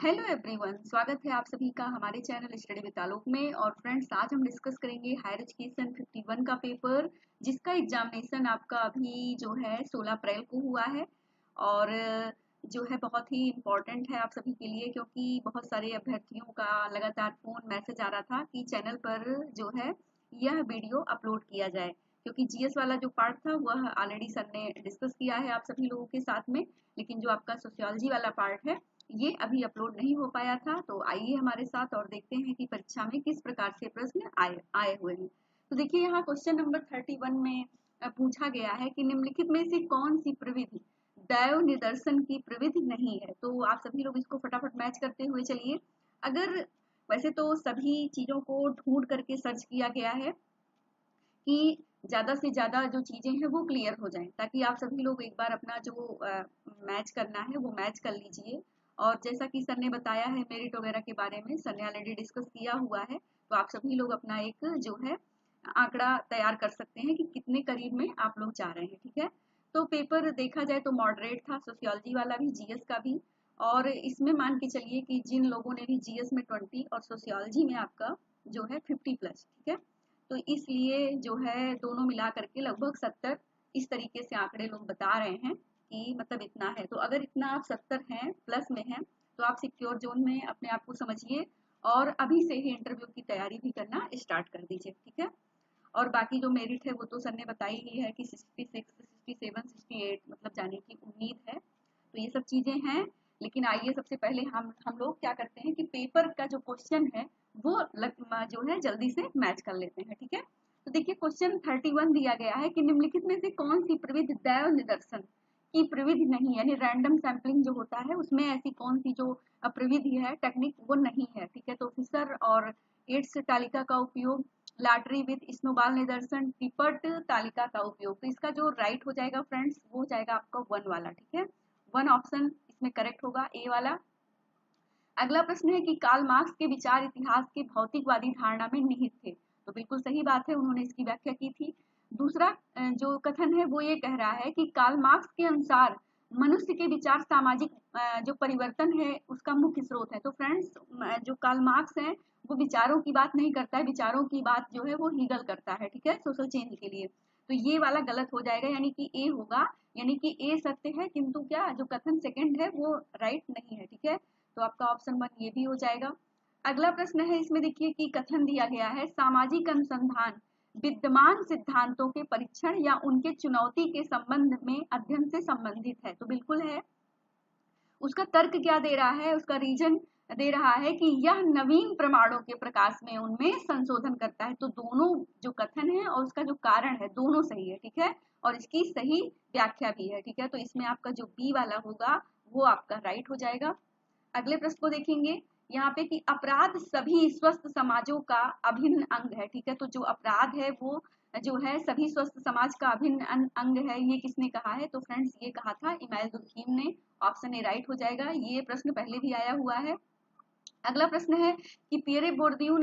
Hello everyone, स्वागत है आप सभी का हमारे चैनल स्टडी विद आलोक में। और फ्रेंड्स, आज हम डिस्कस करेंगे हायर एजुकेशन 51 का पेपर, जिसका एग्जामिनेशन आपका अभी जो है 16 अप्रैल को हुआ है। और जो है बहुत ही इम्पोर्टेंट है आप सभी के लिए, क्योंकि बहुत सारे अभ्यर्थियों का लगातार फ़ोन मैसेज आ रहा था कि चैनल पर जो है यह वीडियो अपलोड किया जाए, क्योंकि जीएस वाला जो पार्ट था वह ऑलरेडी सर ने डिस्कस किया है आप सभी लोगों के साथ में, लेकिन जो आपका सोशियोलॉजी वाला पार्ट है ये अभी अपलोड नहीं हो पाया था। तो आइए हमारे साथ और देखते हैं कि परीक्षा में किस प्रकार से प्रश्न आए हुए हैं। तो देखिए, यहाँ क्वेश्चन नंबर 31 में पूछा गया है कि निम्नलिखित में से कौन सी प्रविधि दैव निदर्शन की प्रविधि नहीं है। तो आप सभी लोग इसको फटाफट मैच करते हुए चलिए। अगर वैसे तो सभी चीजों को ढूंढ करके सर्च किया गया है कि ज्यादा से ज्यादा जो चीजें हैं वो क्लियर हो जाएं, ताकि आप सभी लोग एक बार अपना जो मैच करना है वो मैच कर लीजिए। और जैसा कि सर ने बताया है मेरिट वगैरह के बारे में, सर ने ऑलरेडी डिस्कस किया हुआ है, तो आप सभी लोग अपना एक जो है आंकड़ा तैयार कर सकते हैं कि कितने करीब में आप लोग जा रहे हैं। ठीक है, तो पेपर देखा जाए तो मॉडरेट था, सोशियोलॉजी वाला भी, जीएस का भी। और इसमें मान के चलिए कि जिन लोगों ने भी जीएस में 20 और सोशियोलॉजी में आपका जो है 50+, ठीक है, तो इसलिए जो है दोनों मिला करके लगभग 70 इस तरीके से आंकड़े लोग बता रहे हैं कि मतलब इतना है। तो अगर इतना आप 70 हैं प्लस में हैं तो आप सिक्योर जोन में अपने आप को समझिए, और अभी से ही इंटरव्यू की तैयारी भी करना स्टार्ट कर दीजिए। ठीक है, और बाकी जो मेरिट है वो तो सर ने बताई ही है कि 66, 67, 68 मतलब जाने की उम्मीद है। तो ये सब चीजें हैं। लेकिन आइए सबसे पहले हम लोग क्या करते हैं कि पेपर का जो क्वेश्चन है वो जो है जल्दी से मैच कर लेते हैं। ठीक है, तो देखिए क्वेश्चन 31 दिया गया है कि निम्नलिखित में से कौन सी प्रविधि दैव निदर्शन की प्रविधि नहीं, यानी रैंडम सैम्पलिंग जो होता है उसमें ऐसी कौन सी जो प्रविधि है, टेक्निक, वो नहीं है। ठीक है, तो फिशर और एड्स तालिका का उपयोग, लॉटरी विद स्नोबॉल निदर्शन, टिपट तालिका का उपयोग। तो इसका जो राइट हो जाएगा फ्रेंड्स वो हो जाएगा आपका 1 वाला। ठीक है, 1 ऑप्शन इसमें करेक्ट होगा, ए वाला। अगला प्रश्न है कि कार्ल मार्क्स के विचार इतिहास के भौतिकवादी धारणा में निहित थे। तो बिल्कुल सही बात है, उन्होंने इसकी व्याख्या की थी। दूसरा जो कथन है वो ये कह रहा है कि कार्ल मार्क्स के अनुसार मनुष्य के विचार सामाजिक जो परिवर्तन है उसका मुख्य स्रोत है। तो फ्रेंड्स, जो कार्ल मार्क्स है वो विचारों की बात नहीं करता है, विचारों की बात जो है वो हीगल करता है। ठीक है, सोशल चेंज के लिए। तो ये वाला गलत हो जाएगा, यानी कि ए होगा, यानी कि ए सत्य है किंतु क्या जो कथन सेकंड है वो राइट नहीं है। ठीक है, तो आपका ऑप्शन 1 ये भी हो जाएगा। अगला प्रश्न है, इसमें देखिए कि कथन दिया गया है सामाजिक अनुसंधान विद्यमान सिद्धांतों के परीक्षण या उनके चुनौती के संबंध में अध्ययन से संबंधित है। तो बिल्कुल है। उसका तर्क क्या दे रहा है, उसका रीजन दे रहा है कि यह नवीन प्रमाणों के प्रकाश में उनमें संशोधन करता है। तो दोनों जो कथन है और उसका जो कारण है दोनों सही है। ठीक है, और इसकी सही व्याख्या भी है। ठीक है, तो इसमें आपका जो बी वाला होगा वो आपका राइट हो जाएगा। अगले प्रश्न को देखेंगे यहाँ पे कि अपराध सभी स्वस्थ समाजों का अभिन्न अंग है। ठीक है, तो जो अपराध है वो जो है सभी स्वस्थ समाज का अभिन्न अंग है, ये किसने कहा है? तो फ्रेंड्स ये कहा था इमाइल दुर्खीम ने। ऑप्शन ए राइट हो जाएगा, ये प्रश्न पहले भी आया हुआ है। अगला प्रश्न है कि पियरे बोर्दियू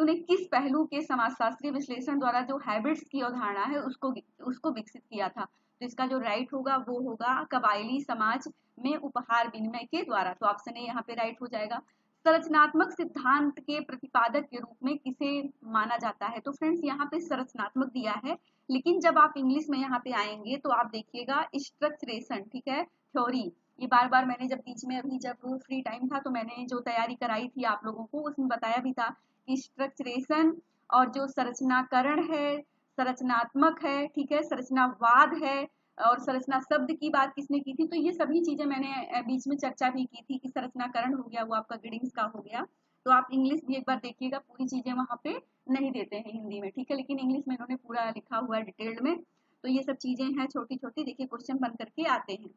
ने किस पहलू के समाजशास्त्रीय विश्लेषण द्वारा जो हैबिट्स की अवधारणा है उसको विकसित किया था? तो इसका जो राइट होगा वो होगा कबायली समाज में उपहार विनिमय के द्वारा। तो ऑप्शन ए यहाँ पे राइट हो जाएगा। संरचनात्मक सिद्धांत के प्रतिपादक के रूप में किसे माना जाता है? तो फ्रेंड्स यहाँ पे संरचनात्मक दिया है, लेकिन जब आप इंग्लिश में यहाँ पे आएंगे तो आप देखिएगा स्ट्रक्चरेशन। ठीक है, थ्योरी। ये बार बार मैंने जब बीच में अभी जब फ्री टाइम था तो मैंने जो तैयारी कराई थी आप लोगों को उसमें बताया भी था कि स्ट्रक्चरेशन और जो संरचनाकरण है, संरचनात्मक है, ठीक है, संरचनावाद है, और संरचना शब्द की बात किसने की थी? तो ये सभी चीजें मैंने बीच में चर्चा भी की थी कि संरचनाकरण हो गया वो आपका गिडिंग्स का हो गया। तो आप इंग्लिश भी एक बार देखिएगा, पूरी चीजें वहां पे नहीं देते हैं हिंदी में। ठीक है, लेकिन इंग्लिश में इन्होंने पूरा लिखा हुआ है डिटेल्ड में। तो ये सब चीजें हैं छोटी छोटी, देखिए क्वेश्चन बन करके आते हैं।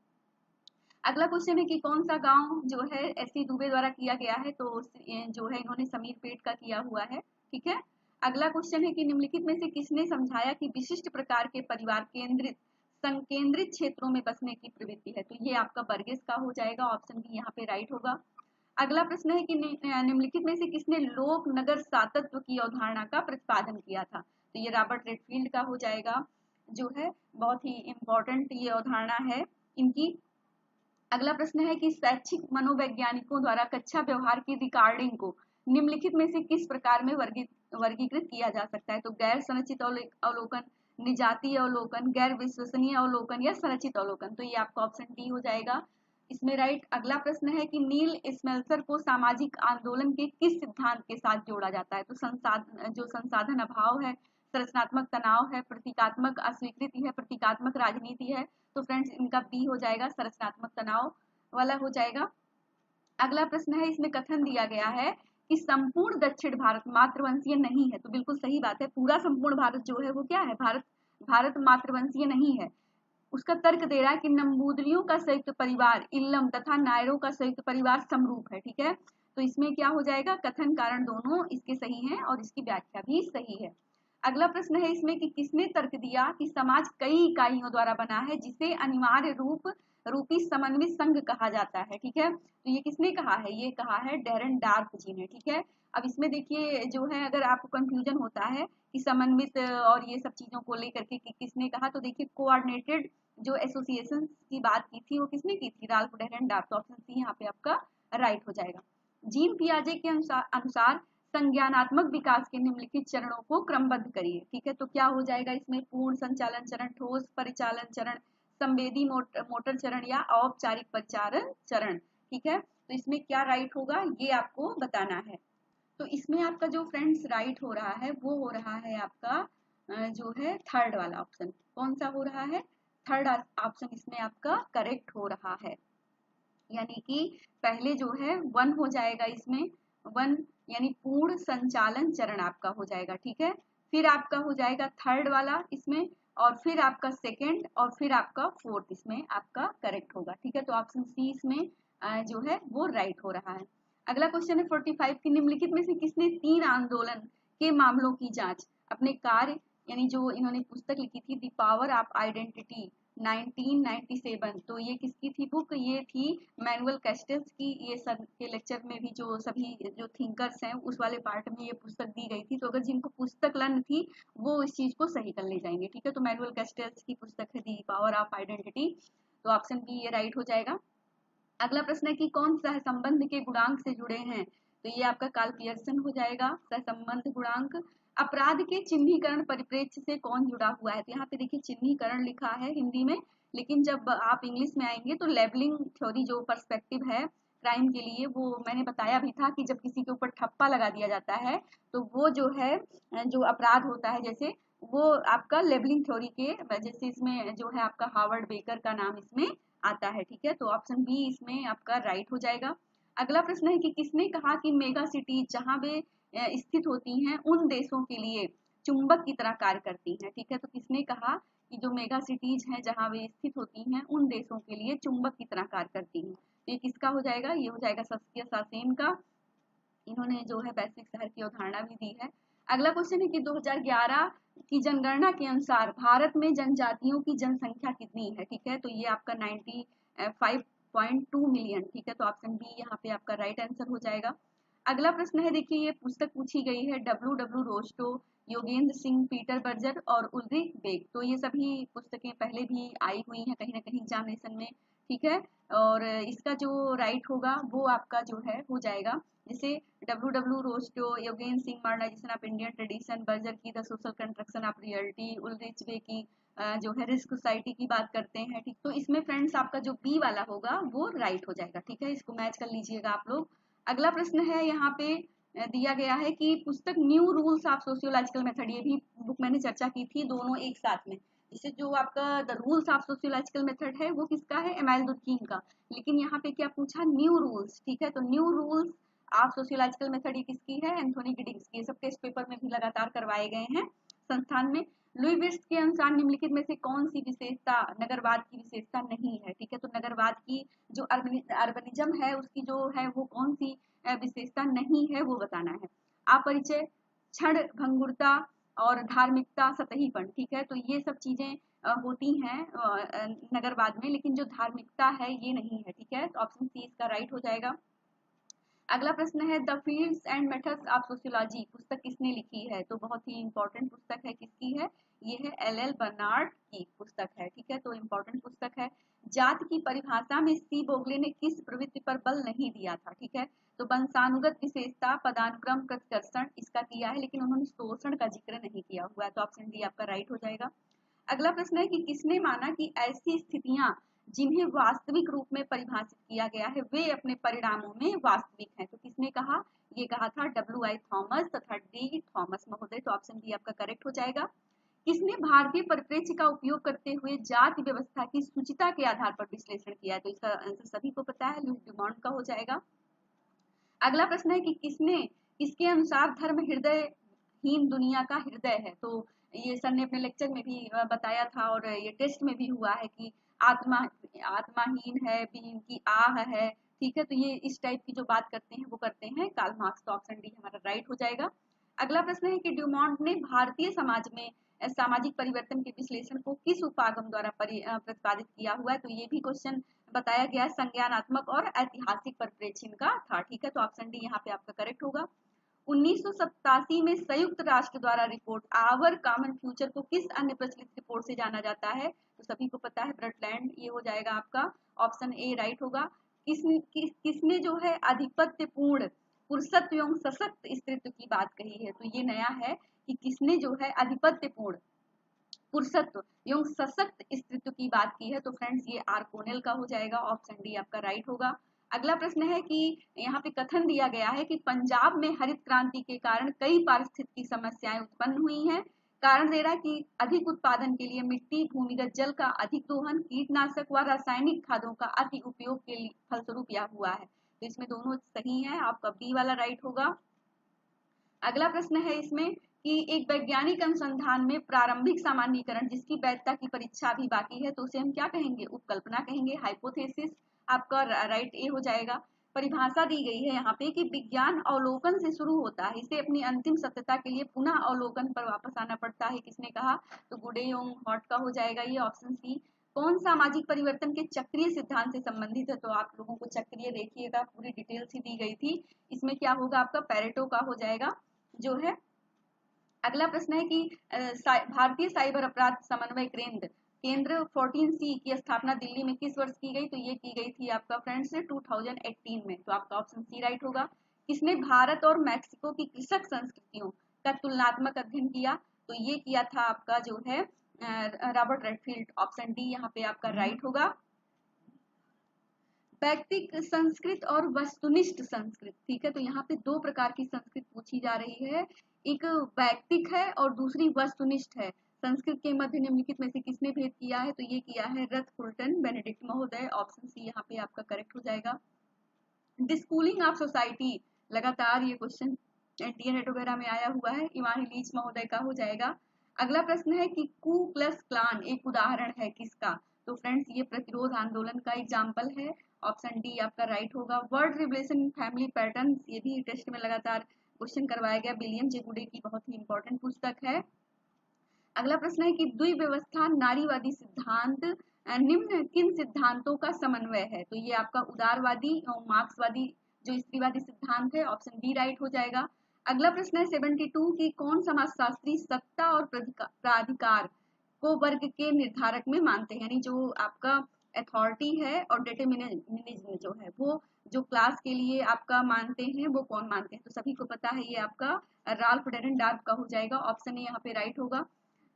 अगला क्वेश्चन है कि कौन सा गांव जो है एस.सी. दुबे द्वारा किया गया है? तो जो है इन्होंने समीर पेट का किया हुआ है। ठीक है, अगला क्वेश्चन है कि निम्नलिखित में से किसने समझाया कि विशिष्ट प्रकार के परिवार केंद्रित संकेंद्रित क्षेत्रों में बसने की प्रवृत्ति है? तो ये आपका बर्गेस का हो जाएगा, ऑप्शन बी यहाँ पे राइट होगा। अगला प्रश्न है कि निम्नलिखित में से किसने लोक नगर सातत्व की अवधारणा का प्रतिपादन किया था? तो ये रॉबर्ट रेडफील्ड का हो जाएगा, जो है बहुत ही इंपॉर्टेंट ये अवधारणा है इनकी। अगला प्रश्न है कि शैक्षिक मनोवैज्ञानिकों द्वारा कक्षा व्यवहार की रिकॉर्डिंग को निम्नलिखित में से किस प्रकार में वर्गीकृत किया जा सकता है? तो गैर संरचित अवलोकन, निजातीय अवलोकन, गैर विश्वसनीय अवलोकन या संरचित अवलोकन। तो ये आपका ऑप्शन डी हो जाएगा इसमें राइट। अगला प्रश्न है कि नील स्मेल्सर को सामाजिक आंदोलन के किस सिद्धांत के साथ जोड़ा जाता है? तो संसाधन अभाव है, संरचनात्मक तनाव है, प्रतीकात्मक अस्वीकृति है, प्रतीकात्मक राजनीति है। तो फ्रेंड्स इनका बी हो जाएगा, संरचनात्मक तनाव वाला हो जाएगा। अगला प्रश्न है, इसमें कथन दिया गया है कि संपूर्ण दक्षिण भारत मातृवंशीय नहीं है। तो बिल्कुल सही बात है, पूरा संपूर्ण भारत जो है वो क्या है, भारत मातृवंशीय नहीं है। उसका तर्क दे रहा है कि नंबूदरियों का संयुक्त परिवार इल्लम तथा नायरों का संयुक्त परिवार समरूप है। ठीक है, तो इसमें क्या हो जाएगा, कथन कारण दोनों इसके सही हैं और इसकी व्याख्या भी सही है। अगला प्रश्न है इसमें कि किसने तर्क दिया कि समाज कई इकाइयों द्वारा बना है जिसे अनिवार्य रूपी समन्वित संघ कहा जाता है। ठीक है, तो ये किसने कहा है, ये कहा है डेरन डार्क जी ने। ठीक है, अब इसमें देखिए जो है, अगर आपको कंफ्यूजन होता है कि समन्वित और ये सब चीजों को लेकर के कि किसने कहा, तो देखिए कोऑर्डिनेटेड जो एसोसिएशन की बात की थी वो किसने की थी, राल्फ डेरन डार्क। तो ऑप्शन सी यहाँ पे आपका राइट हो जाएगा। जीन पियाजे के अनुसार संज्ञानात्मक विकास के निम्नलिखित चरणों को क्रमबद्ध करिए। ठीक है, तो क्या हो जाएगा इसमें, पूर्ण संचालन चरण, ठोस परिचालन चरण, संवेदी मोटर चरण या औपचारिक परिचालन चरण। ठीक है, तो इसमें क्या राइट होगा ये आपको बताना है। तो इसमें आपका जो फ्रेंड्स राइट हो रहा है वो हो रहा है आपका जो है थर्ड वाला ऑप्शन। कौन सा हो रहा है, थर्ड ऑप्शन इसमें आपका करेक्ट हो रहा है। यानी कि पहले जो है वन हो जाएगा इसमें, वन यानी पूर्ण संचालन चरण आपका हो जाएगा। ठीक है, फिर आपका हो जाएगा थर्ड वाला इसमें, और फिर आपका सेकंड, और फिर आपका फोर्थ इसमें आपका करेक्ट होगा। ठीक है, तो ऑप्शन सी इसमें जो है वो राइट हो रहा है। अगला क्वेश्चन है 45 की निम्नलिखित में से किसने 3 आंदोलन के मामलों की जांच अपने कार्य यानी जो इन्होंने पुस्तक लिखी थी द पावर ऑफ आइडेंटिटी 1997, तो ये किसकी थी बुक, ये थी मैनुअल कैस्टल्स की। ये सर के लेक्चर में भी जो सभी जो थिंकर्स हैं उस वाले पार्ट में ये पुस्तक दी गई थी। तो अगर जिनको पुस्तक लन थी वो इस चीज को सही कर ले जाएंगे। ठीक है, तो मैनुअल कैस्टल्स की पुस्तक है दी पावर ऑफ आइडेंटिटी, तो ऑप्शन बी ये राइट हो जाएगा। अगला प्रश्न है कि कौन सहसंबंध के गुणांक से जुड़े हैं, तो ये आपका कार्ल पियर्सन हो जाएगा। सहसंबंध गुणांक अपराध के चिन्हीकरण परिप्रेक्ष्य से कौन जुड़ा हुआ है, तो यहाँ पे देखिए चिन्हीकरण लिखा है हिंदी में, लेकिन जब आप इंग्लिश में आएंगे तो लेबलिंग थ्योरी जो पर्सपेक्टिव है क्राइम के लिए, वो मैंने बताया भी था कि जब किसी के ऊपर ठप्पा लगा दिया जाता है तो वो जो है जो अपराध होता है जैसे वो आपका लेबलिंग थ्योरी के वजह से इसमें जो है आपका हार्वर्ड बेकर का नाम इसमें आता है। ठीक है, तो ऑप्शन बी इसमें आपका राइट हो जाएगा। अगला प्रश्न है कि किसने कहा कि मेगा सिटीज जहां वे स्थित होती हैं उन देशों के लिए चुंबक की तरह कार्य करती हैं। ठीक है, तो किसने कहा कि जो मेगा सिटीज हैं जहां वे स्थित होती हैं उन देशों के लिए चुंबक की तरह कार्य करती हैं, तो ये किसका हो जाएगा, ये हो जाएगा सत्य सेन का। इन्होंने जो है वैश्विक शहर की अवधारणा भी दी है। अगला क्वेश्चन है कि 2011 की जनगणना के अनुसार भारत में जनजातियों की जनसंख्या कितनी है। ठीक है, तो ये आपका 95.2 मिलियन। ठीक है, तो ऑप्शन बी यहाँ पे आपका राइट आंसर हो जाएगा। अगला प्रश्न है, देखिए ये पुस्तक पूछी गई है W Rostow, Yogendra Singh, Peter Berger और उल्रिच बेक। तो ये सभी पुस्तकें पहले भी आई हुई हैं कहीं ना कहीं एग्जामिनेशन में। ठीक है, और इसका जो राइट होगा वो आपका जो है हो जाएगा, जैसे W Rostow, Yogendra Singh, modernisation of Indian tradition, Berger की the social construction of reality, Ulrich Beck की जो है रिस्क सोसाइटी की बात करते हैं। ठीक, तो इसमें फ्रेंड्स आपका जो बी वाला होगा वो राइट हो जाएगा। ठीक है, इसको मैच कर लीजिएगा आप लोग। अगला प्रश्न है यहाँ पे दिया गया है कि पुस्तक new rules of sociological method, ये भी बुक मैंने चर्चा की थी, दोनों एक साथ में। जैसे जो आपका the rules of sociological method है वो किसका है, एमाइल दुर्कीम का, लेकिन यहाँ पे क्या पूछा, न्यू रूल्स। ठीक है, तो new rules of sociological method ये किसकी है, एंथोनी गिडिंग्स की। ये सब टेस्ट पेपर में भी लगातार करवाए गए हैं संस्थान में। लुई विर्ट्ज के अनुसार निम्नलिखित में से कौन सी विशेषता नगरवाद की विशेषता नहीं है। ठीक है, तो नगरवाद की जो अर्बनिज्म है उसकी जो है वो कौन सी विशेषता नहीं है वो बताना है। अपरिचय, क्षण भंगुरता और धार्मिकता, सतहीपन। ठीक है, तो ये सब चीजें होती हैं नगरवाद में, लेकिन जो धार्मिकता है ये नहीं है। ठीक है, तो ऑप्शन सी इसका राइट हो जाएगा। अगला प्रश्न है the fields and methods of sociology पुस्तक किसने लिखी है, तो बहुत ही इंपॉर्टेंट पुस्तक है, किसकी है, ये है एल बर्नार्ड की पुस्तक है, ठीक है, तो इम्पोर्टेंट पुस्तक है। जात की परिभाषा में सी बोगले ने किस प्रवृत्ति पर बल नहीं दिया था, ठीक है, तो वंशानुगत विशेषता, पदानुक्रम, प्रतिकर्षण इसका किया है, लेकिन उन्होंने शोषण का जिक्र नहीं किया हुआ है, तो ऑप्शन डी आपका राइट हो जाएगा। अगला प्रश्न है कि किसने माना कि ऐसी स्थितियां जिन्हें वास्तविक रूप में परिभाषित किया गया है वे अपने परिणामों में वास्तविक हैं, तो किसने कहा, ये कहा था W.I. थॉमस तथा डी थॉमस महोदय, तो ऑप्शन डी आपका करेक्ट हो जाएगा। किसने भारतीय परिप्रेक्ष्य का उपयोग करते हुए जाति व्यवस्था की सूचिता के आधार पर विश्लेषण किया है, तो इसका आंसर सभी को पता है, लुईस ड्यूमॉन्ट का हो जाएगा। अगला प्रश्न है कि किसके अनुसार धर्म हृदयहीन दुनिया का हृदय है, तो ये सर ने अपने लेक्चर में भी बताया था और ये टेस्ट में भी हुआ है कि आत्माहीन है, बीइंग की आह है, ठीक है, तो ये इस टाइप की जो बात करते हैं वो करते हैं कार्ल मार्क्स, तो ऑप्शन डी हमारा राइट हो जाएगा। अगला प्रश्न है कि ड्यूमॉन्ट ने भारतीय समाज में सामाजिक परिवर्तन के विश्लेषण को किस उपागम द्वारा प्रतिपादित किया हुआ है, तो ये भी क्वेश्चन बताया गया संज्ञानात्मक और ऐतिहासिक परिप्रेक्ष्य का था, ठीक है, तो ऑप्शन डी यहाँ पे आपका करेक्ट होगा। 1987 में संयुक्त राष्ट्र द्वारा रिपोर्ट आवर कॉमन फ्यूचर को किस अन्य प्रचलित रिपोर्ट से जाना जाता है, तो सभी को पता है ब्रटलैंड, ये हो जाएगा आपका ऑप्शन ए राइट होगा। किसने जो है आधिपत्यपूर्ण पुरुषत्व एवं सशक्त स्त्रीत्व की बात कही है, तो ये नया है कि किसने जो है आधिपत्यपूर्ण पुरुषत्व एवं सशक्त स्त्रीत्व की बात की है, तो फ्रेंड्स ये आर कोनेल का हो जाएगा, ऑप्शन डी आपका राइट होगा। अगला प्रश्न है कि यहाँ पे कथन दिया गया है कि पंजाब में हरित क्रांति के कारण कई पारिस्थितिकी समस्याएं उत्पन्न हुई हैं, कारण दे रहा है कि अधिक उत्पादन के लिए मिट्टी, भूमिगत जल का अधिक दोहन, कीटनाशक व रासायनिक खादों का अति उपयोग के फलस्वरूप यह हुआ है, तो इसमें दोनों सही है, आपका बी वाला राइट होगा। अगला प्रश्न है इसमें कि एक वैज्ञानिक अनुसंधान में प्रारंभिक सामान्यीकरण जिसकी वैधता की परीक्षा अभी बाकी है, तो उसे हम क्या कहेंगे, उपकल्पना कहेंगे, हाइपोथेसिस, आपका राइट ए हो जाएगा। परिभाषा दी गई है यहाँ पे कि विज्ञान अवलोकन से शुरू होता है, इसे अपनी अंतिम सत्यता के लिए पुनः अवलोकन पर वापस आना पड़ता है, किसने कहा, तो गुडे योंग हॉट का हो जाएगा ये ऑप्शन सी। कौन सामाजिक परिवर्तन के चक्रीय सिद्धांत से संबंधित है, तो आप लोगों को चक्रीय देखिएगा पूरी डिटेल सी दी गई थी, इसमें क्या होगा आपका पैरेटो का हो जाएगा जो है। अगला प्रश्न है कि भारतीय साइबर अपराध समन्वय केंद्र 14C की स्थापना दिल्ली में किस वर्ष की गई, तो ये की गई थी आपका फ्रेंड्स 2018 में, तो आपका ऑप्शन सी राइट होगा। किसने भारत और मैक्सिको की कृषक संस्कृतियों का तुलनात्मक अध्ययन किया, तो ये किया था आपका जो है रॉबर्ट रेडफील्ड, ऑप्शन डी यहाँ पे आपका राइट होगा। वैयक्तिक संस्कृत और वस्तुनिष्ठ संस्कृत, ठीक है, तो यहाँ पे दो प्रकार की संस्कृत पूछी जा रही है, एक वैयक्तिक है और दूसरी वस्तुनिष्ठ है। संस्कृत के मध्य निम्नलिखित में से किसने भेद किया है, तो ये किया है रथ फुल्टन बेनेडिक्ट महोदय, ऑप्शन सी यहाँ पे आपका करेक्ट हो जाएगा। डिस्कूलिंग ऑफ सोसाइटी, लगातार ये क्वेश्चन एनटीए नेट वगैरह में आया हुआ है, इवानी लीच महोदय का हो जाएगा। अगला प्रश्न है कि कू प्लस क्लान एक उदाहरण है किसका, तो फ्रेंड्स ये प्रतिरोध आंदोलन का एग्जाम्पल है, ऑप्शन डी आपका राइट होगा। वर्ड रिवलेशन फैमिली पैटर्न, ये भी टेस्ट में लगातार क्वेश्चन करवाया गया, विलियम जे गुडे की बहुत ही इंपॉर्टेंट पुस्तक है। अगला प्रश्न है कि द्विव्यवस्था नारीवादी सिद्धांत निम्न किन सिद्धांतों का समन्वय है, तो ये आपका उदारवादी और मार्क्सवादी जो स्त्रीवादी सिद्धांत है, ऑप्शन बी राइट हो जाएगा। अगला प्रश्न है 72 की कौन समाजशास्त्री सत्ता और प्राधिकार को वर्ग के निर्धारक में मानते हैं, यानी जो आपका अथॉरिटी है और डिटरमिनिज्म जो है वो जो क्लास के लिए आपका मानते हैं वो कौन मानते हैं, तो सभी को पता है ये आपका राल्फ डेरेनडार्फ का हो जाएगा, ऑप्शन ए यहाँ पे राइट होगा।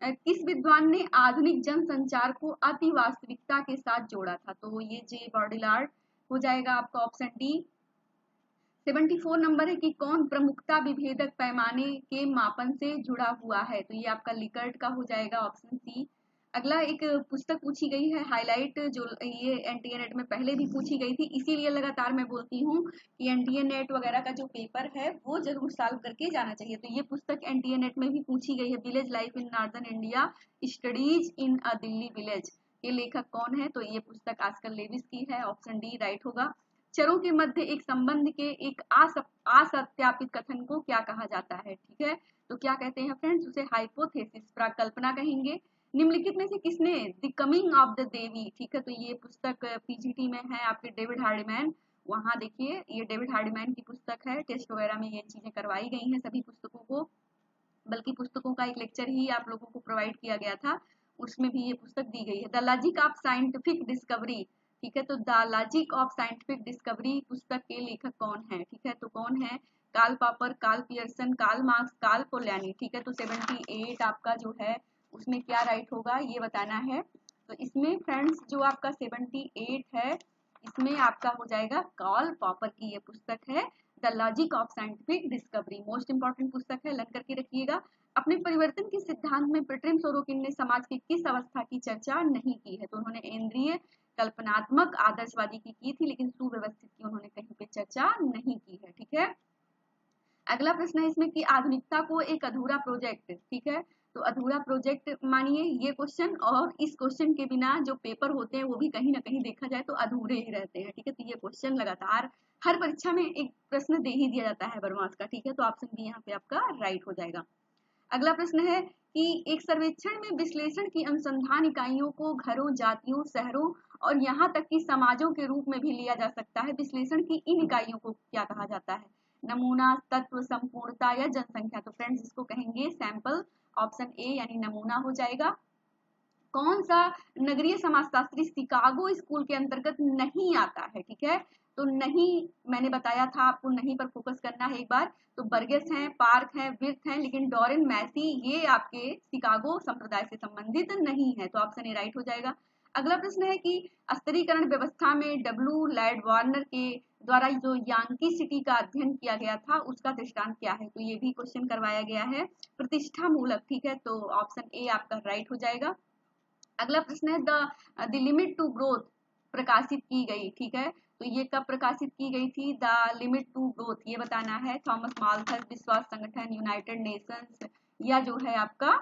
किस विद्वान ने आधुनिक जनसंचार को अति वास्तविकता के साथ जोड़ा था, तो ये जे बॉर्डिलार्ड हो जाएगा आपका ऑप्शन डी। 74 नंबर है कि कौन प्रमुखता विभेदक पैमाने के मापन से जुड़ा हुआ है, तो ये आपका लिकर्ट का हो जाएगा, ऑप्शन सी। अगला एक पुस्तक पूछी गई है हाईलाइट, जो ये एनटीए नेट में पहले भी पूछी गई थी, इसीलिए लगातार मैं बोलती हूँ कि एनटीए नेट वगैरह का जो पेपर है वो जरूर सॉल्व करके जाना चाहिए, तो ये पुस्तक एनटीए नेट में भी पूछी गई है, village life in northern India studies in a Delhi village, के लेखक कौन है, तो ये पुस्तक आस्कर लेविस की है, ऑप्शन डी राइट होगा। चरों के मध्य एक संबंध के एक असत्यापित कथन को क्या कहा जाता है, ठीक है, तो क्या कहते हैं फ्रेंड्स, उसे हाइपोथेसिस प्राकल्पना कहेंगे। निम्नलिखित में से किसने द कमिंग ऑफ द देवी, ठीक है, तो ये पुस्तक पीजीटी में है आपके डेविड हार्डमैन, वहां देखिए ये डेविड हार्डमैन की पुस्तक है, टेस्ट वगैरह में ये चीजें करवाई गई हैं सभी पुस्तकों को। बल्कि पुस्तकों का एक लेक्चर ही आप लोगों को प्रोवाइड किया गया था, उसमें भी ये पुस्तक दी गई है। The logic of scientific discovery, ठीक है, तो the logic of scientific discovery पुस्तक के लेखक कौन है, ठीक है, तो कौन है, Karl Popper, Karl Pearson, Karl Marx, Karl Polanyi, ठीक है, तो 78 आपका जो है उसमें क्या राइट होगा ये बताना है। तो इसमें फ्रेंड्स जो आपका 78 है, इसमें आपका हो जाएगा कार्ल पॉपर की ये पुस्तक है, the logic of scientific discovery. Most important पुस्तक है, लर्न करके रखिएगा। अपने परिवर्तन के सिद्धांत में पेट्रिम सोरोकिन ने समाज की किस अवस्था की चर्चा नहीं की है, तो उन्होंने इंद्रिय कल्पनात्मक आदर्शवादी की थी, लेकिन सुव्यवस्थित की उन्होंने कहीं पे चर्चा नहीं की है, ठीक है। अगला प्रश्न है इसमें कि आधुनिकता को एक अधूरा प्रोजेक्ट, ठीक है, तो अधूरा प्रोजेक्ट मानिए ये क्वेश्चन, और इस क्वेश्चन के बिना जो पेपर होते हैं वो भी कहीं ना कहीं देखा जाए तो अधूरे ही रहते हैं, ठीक है, तो ये क्वेश्चन लगातार हर परीक्षा में एक प्रश्न दे ही दिया जाता है बरमास का, ठीक है, तो ऑप्शन बी यहाँ पे आपका राइट हो जाएगा। अगला प्रश्न है कि एक सर्वेक्षण में विश्लेषण की अनुसंधान इकाइयों को घरों, जातियों, शहरों और यहाँ तक कि समाजों के रूप में भी लिया जा सकता है। विश्लेषण की इन इकाइयों को क्या कहा जाता है, नमूना, तत्व, संपूर्णता या जनसंख्या, तो फ्रेंड्स इसको कहेंगे सैंपल, ऑप्शन ए यानी नमूना हो जाएगा। कौन सा नगरीय समाजशास्त्री शिकागो स्कूल के अंतर्गत नहीं आता है, ठीक है, तो नहीं मैंने बताया था आपको, नहीं पर फोकस करना है एक बार, तो बर्गेस हैं, पार्क हैं, विर्थ हैं, लेकिन डॉरेन मैसी ये आपके शिकागो संप्रदाय से संबंधित नहीं है, तो ऑप्शन ए राइट हो जाएगा। अगला प्रश्न है कि स्तरीकरण व्यवस्था में डब्ल्यू लैड वार्नर के द्वारा जो यांकी सिटी का अध्ययन किया गया था उसका दृष्टांत क्या है, तो ये भी क्वेश्चन करवाया गया है, प्रतिष्ठा मूलक, ठीक है, तो ऑप्शन ए आपका राइट हो जाएगा। अगला प्रश्न है द लिमिट टू ग्रोथ प्रकाशित की गई, ठीक है, तो ये कब प्रकाशित की गई थी, द लिमिट टू ग्रोथ ये बताना है, थॉमस माल्थस, विश्वास संगठन, यूनाइटेड नेशंस, या जो है आपका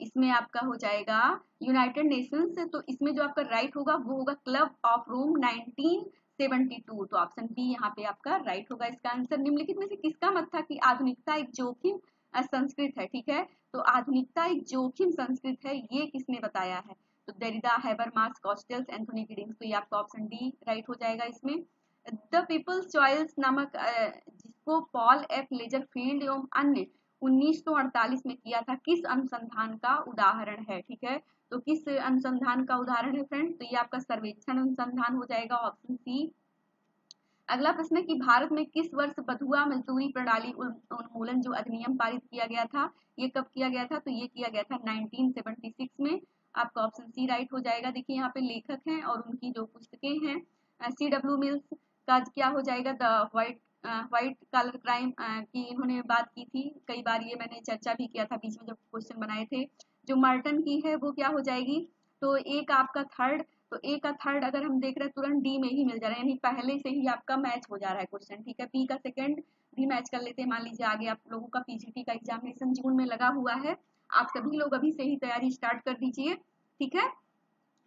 इसमें आपका हो जाएगा यूनाइटेड नेशंस, तो इसमें जो आपका राइट होगा वो होगा क्लब ऑफ रोम 1972, तो ऑप्शन बी यहाँ पे आपका राइट होगा इसका आंसर। निम्नलिखित में से किसका मत था कि आधुनिकता एक जोखिम संस्कृत है, ठीक है, तो आधुनिकता एक जोखिम संस्कृत है, ये किसने बताया है, तो देरिडा, हैबरमास, कॉस्टेल्स, एंथोनी गिडिंग्स, तो ये आपका ऑप्शन डी राइट हो जाएगा इसमें। द पीपल्स चॉइस नामक जिसको पॉल एफ लेजरफील्ड एवं अन्य 1948 में किया था, किस अनुसंधान का उदाहरण है, ठीक है, तो किस अनुसंधान का उदाहरण है फ्रेंड्स, तो ये आपका सर्वेक्षण अनुसंधान हो जाएगा, ऑप्शन सी। अगला प्रश्न है कि भारत में किस वर्ष बधुआ मजदूरी प्रणाली उन्मूलन जो अधिनियम पारित किया गया था, ये कब किया गया था, तो ये किया गया था 1976 में, आपका ऑप्शन सी राइट हो जाएगा। देखिए यहाँ पे लेखक हैं और उनकी जो पुस्तकें हैं, सी डब्ल्यू मिल्स का क्या हो जाएगा, द व्हाइट कलर क्राइम की इन्होंने बात की थी, कई बार ये मैंने चर्चा भी किया था बीच में जब क्वेश्चन बनाए थे। जो मर्टन की है वो क्या हो जाएगी, तो एक आपका थर्ड, तो ए का थर्ड अगर हम देख रहे हैं तुरंत डी में ही मिल जा रहा है, यानी पहले से ही आपका मैच हो जा रहा है क्वेश्चन, ठीक है, बी का सेकंड भी मैच कर लेते हैं। मान लीजिए आगे आप लोगों का पीजीटी का एग्जामिनेशन जून में लगा हुआ है, आप सभी लोग अभी से ही तैयारी स्टार्ट कर दीजिए, ठीक है।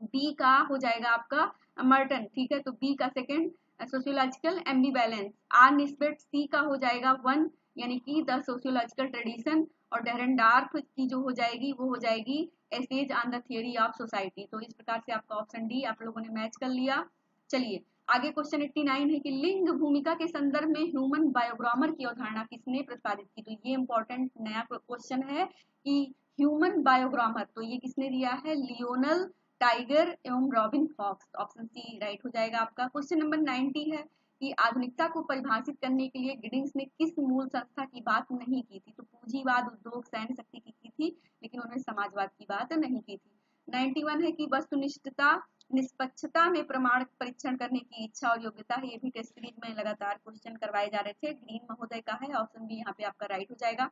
बी का हो जाएगा आपका मर्टन, ठीक है, तो बी का सेकंड सोशियोलॉजिकल एम्बिवैलेंस, आर निस्बेट सी का हो जाएगा 1 यानी कि द सोशियोलॉजिकल ट्रेडिशन, और डेरेनडार्फ की जो हो जाएगी वो हो जाएगी essays on the theory of society, तो इस प्रकार से आपका ऑप्शन डी आप लोगों ने मैच कर लिया। चलिए आगे क्वेश्चन 89 है कि लिंग भूमिका के संदर्भ में ह्यूमन बायोग्रामर की अवधारणा किसने प्रतिपादित की, तो ये इंपॉर्टेंट नया क्वेश्चन है कि ह्यूमन बायोग्रामर, तो ये किसने दिया है, लियोनल टाइगर एवं Robin Fox, option C right हो जाएगा आपका। क्वेश्चन नंबर 90 है कि आधुनिकता को परिभाषित करने के लिए गिडिंग्स ने किस मूल संस्था की बात नहीं की थी, तो पूंजीवाद, उद्योग, सैन्य शक्ति की थी, लेकिन उन्होंने समाजवाद की बात नहीं की थी। 91 है कि वस्तुनिष्ठता, निष्पक्षता में प्रमाण परीक्षण करने की इच्छा और योग्यता है, ये भी टेस्ट सीरीज में लगातार क्वेश्चन करवाए जा रहे थे, ग्रीन महोदय का है, ऑप्शन बी यहाँ पे आपका राइट हो जाएगा।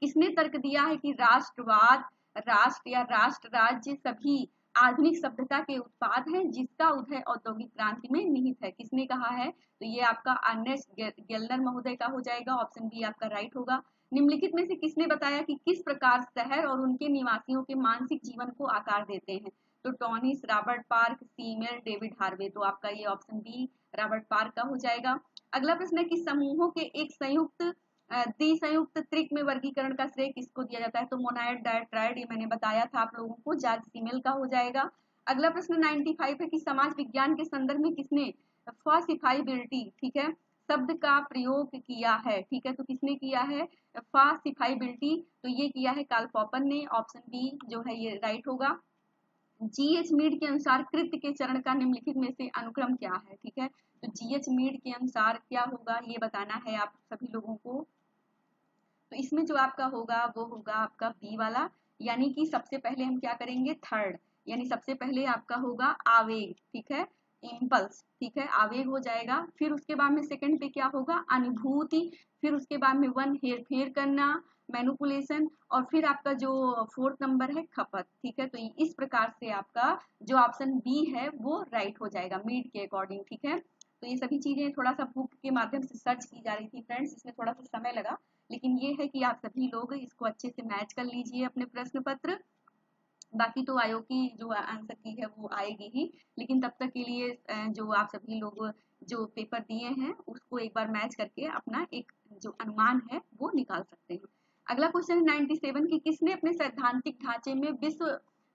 इसने तर्क दिया है कि राष्ट्रवाद, राष्ट्र या राष्ट्र राज्य सभी आधुनिक सभ्यता के उत्पाद हैं जिसका उदय औद्योगिक क्रांति में निहित है, किसने कहा है, तो ये आपका अर्नेस्ट गेल्नर महोदय का हो जाएगा, ऑप्शन बी आपका राइट होगा। निम्नलिखित में से किसने बताया कि किस प्रकार शहर और उनके निवासियों के मानसिक जीवन को आकार देते हैं, तो Tonnies, Robert Park, Simmel, David Harvey, तो आपका ये ऑप्शन बी रॉबर्ट पार्क का हो जाएगा। अगला प्रश्न है कि समूहों के एक संयुक्त द्विसंयुक्त त्रिक में वर्गीकरण का श्रेय किसको दिया जाता है, तो मोनाइड, डायट्राइड, ये मैंने बताया था आप लोगों को, जॉर्ज सीमेल का हो जाएगा। अगला प्रश्न 95 है कि समाज विज्ञान के संदर्भ में किसने फॉसिफाइबिलिटी, ठीक है, शब्द का प्रयोग किया है, ठीक है। तो किसने किया है? फासिफाइबिलिटी, तो ये किया है कार्ल पॉपर ने। ऑप्शन बी जो है ये राइट होगा। जीएच मीड के अनुसार कृत्य के चरण का निम्नलिखित में से अनुक्रम क्या है, ठीक है। तो जीएच मीड के अनुसार क्या होगा ये बताना है आप सभी लोगों को। तो इसमें जो आपका होगा वो होगा आपका बी वाला, यानी कि सबसे पहले हम क्या करेंगे? थर्ड, यानी सबसे पहले आपका होगा आवेग, ठीक है, इम्पल्स, ठीक है, आवेग हो जाएगा। फिर उसके बाद में सेकंड पे क्या होगा? अनुभूति। फिर उसके बाद में वन, हेर फेर करना, मैनुपुलेशन। और फिर आपका जो फोर्थ नंबर है खपत, ठीक है। तो इस प्रकार से आपका जो ऑप्शन बी है वो राइट हो जाएगा मीड के अकॉर्डिंग, ठीक है। तो ये सभी चीजें थोड़ा सा बुक के माध्यम से सर्च की जा रही थी फ्रेंड्स, इसमें थोड़ा सा समय लगा, लेकिन ये है कि आप सभी लोग इसको अच्छे से मैच कर लीजिए अपने प्रश्न पत्र। बाकी तो आयोग की जो आंसर की है वो आएगी ही, लेकिन तब तक के लिए जो आप सभी लोग जो पेपर दिए हैं उसको एक बार मैच करके अपना एक जो अनुमान है वो निकाल सकते हैं। अगला क्वेश्चन 97 की किसने अपने सैद्धांतिक ढांचे में विश्व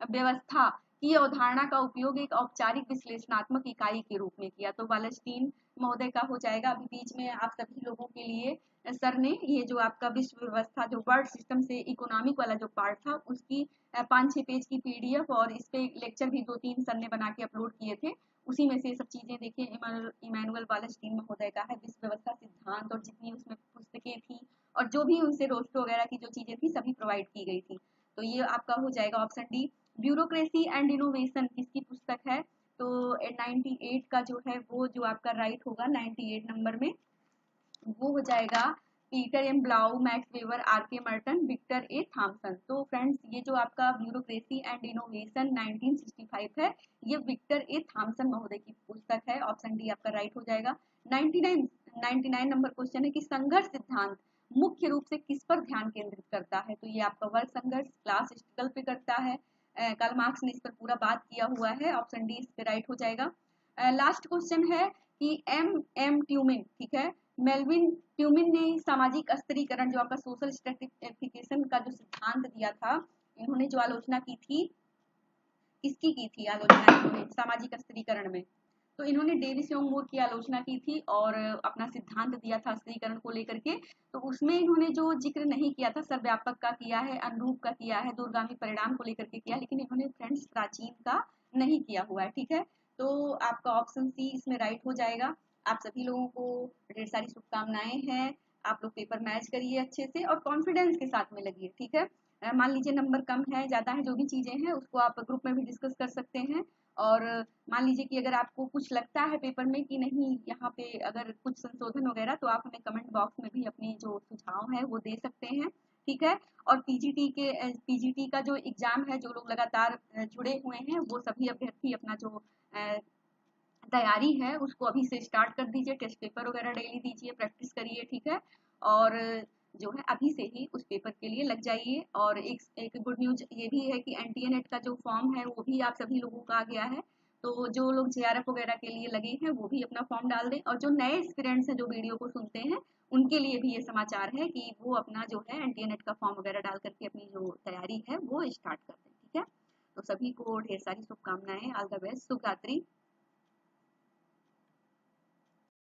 व्यवस्था की अवधारणा का उपयोग एक औपचारिक विश्लेषणात्मक इकाई के रूप में किया? तो वालस्टीन महोदय का हो जाएगा। अभी बीच में आप सभी लोगों के लिए सर ने ये जो आपका विश्व व्यवस्था जो वर्ल्ड सिस्टम से इकोनॉमिक वाला जो पार्ट था उसकी 5-6 पेज की पीडीएफ और इस पे लेक्चर भी 2-3 सर ने बना के अपलोड किए थे, उसी में से ये सब चीजें देखिए। इमैनुअल वालस्टीन महोदय का है विश्व व्यवस्था सिद्धांत, और जितनी उसमें पुस्तकें थी और जो भी उनसे रोस्टो वगैरह की जो चीजें थी सभी प्रोवाइड की गई थी। तो ये आपका हो जाएगा option D. Bureaucracy and innovation किसकी पुस्तक है? तो 98 का जो है वो जो आपका राइट होगा 98 नंबर में वो हो जाएगा Peter M Blau, Max Weber, R K Merton, Victor A Thompson. तो फ्रेंड्स ये जो आपका ब्यूरोक्रेसी एंड इनोवेशन 1965 है, ये विक्टर ए थॉमसन महोदय की पुस्तक है। ऑप्शन डी आपका राइट हो जाएगा। 99 नंबर क्वेश्चन है कि संघर्ष सिद्धांत मुख्य रूप से किस पर ध्यान केंद्रित करता है? तो ये आपका वर्ग संघर्ष, क्लास स्ट्रगल पे करता है। कार्ल मार्क्स ने इस पर पूरा बात किया हुआ है। ऑप्शन डी इस पे राइट हो जाएगा। लास्ट क्वेश्चन है कि एम ट्यूमिन, ठीक है, मेल्विन ट्यूमिन ने सामाजिक स्तरीकरण जो आपका सोशल स्ट्रेटिफिकेशन का जो सिद्धांत दिया था, इन्होंने जो आलोचना की थी, किसकी की थी आलोचना इन्होंने सामाजिक स्तरीकरण में? तो इन्होंने डेविस योंग मूर की आलोचना की थी और अपना सिद्धांत दिया था स्तरीकरण को लेकर के। तो उसमें इन्होंने जो जिक्र नहीं किया था सर्वव्यापक का किया है, अनुरूप का किया है, दूरगामी परिणाम को लेकर के किया, लेकिन इन्होंने फ्रेंड्स प्राचीन का नहीं किया हुआ है, ठीक है। तो आपका ऑप्शन सी इसमें राइट हो जाएगा। आप सभी लोगों को ढेर सारी शुभकामनाएं हैं। आप लोग पेपर मैच करिए अच्छे से और कॉन्फिडेंस के साथ में लगिए, ठीक है। मान लीजिए नंबर कम है ज्यादा है जो भी चीजें हैं उसको आप ग्रुप में भी डिस्कस कर सकते हैं। और मान लीजिए कि अगर आपको कुछ लगता है पेपर में कि नहीं यहाँ पे अगर कुछ संशोधन वगैरह, तो आप हमें कमेंट बॉक्स में भी अपनी जो सुझाव है वो दे सकते हैं, ठीक है। और पीजीटी का जो एग्जाम है, जो लोग लगातार जुड़े हुए हैं वो सभी अभ्यर्थी अपना जो तैयारी है उसको अभी से स्टार्ट कर दीजिए। टेस्ट पेपर वगैरह डेली दीजिए, प्रैक्टिस करिए, ठीक है। और जो है अभी से ही उस पेपर के लिए लग जाइए। और एक गुड न्यूज ये भी है कि एनटीए नेट का जो फॉर्म है वो भी आप सभी लोगों का आ गया है। तो जो लोग जेआरएफ वगैरह के लिए लगे हैं वो भी अपना फॉर्म डाल दें, और जो नए एस्पिरेंट्स हैं जो वीडियो को सुनते हैं उनके लिए भी ये समाचार है कि वो अपना जो है एनटीए नेट का फॉर्म वगैरह डाल करके अपनी जो तैयारी है वो स्टार्ट कर दें, ठीक है। तो सभी को ढेर सारी शुभकामनाएं। ऑल द बेस्ट, शुभ रात्रि।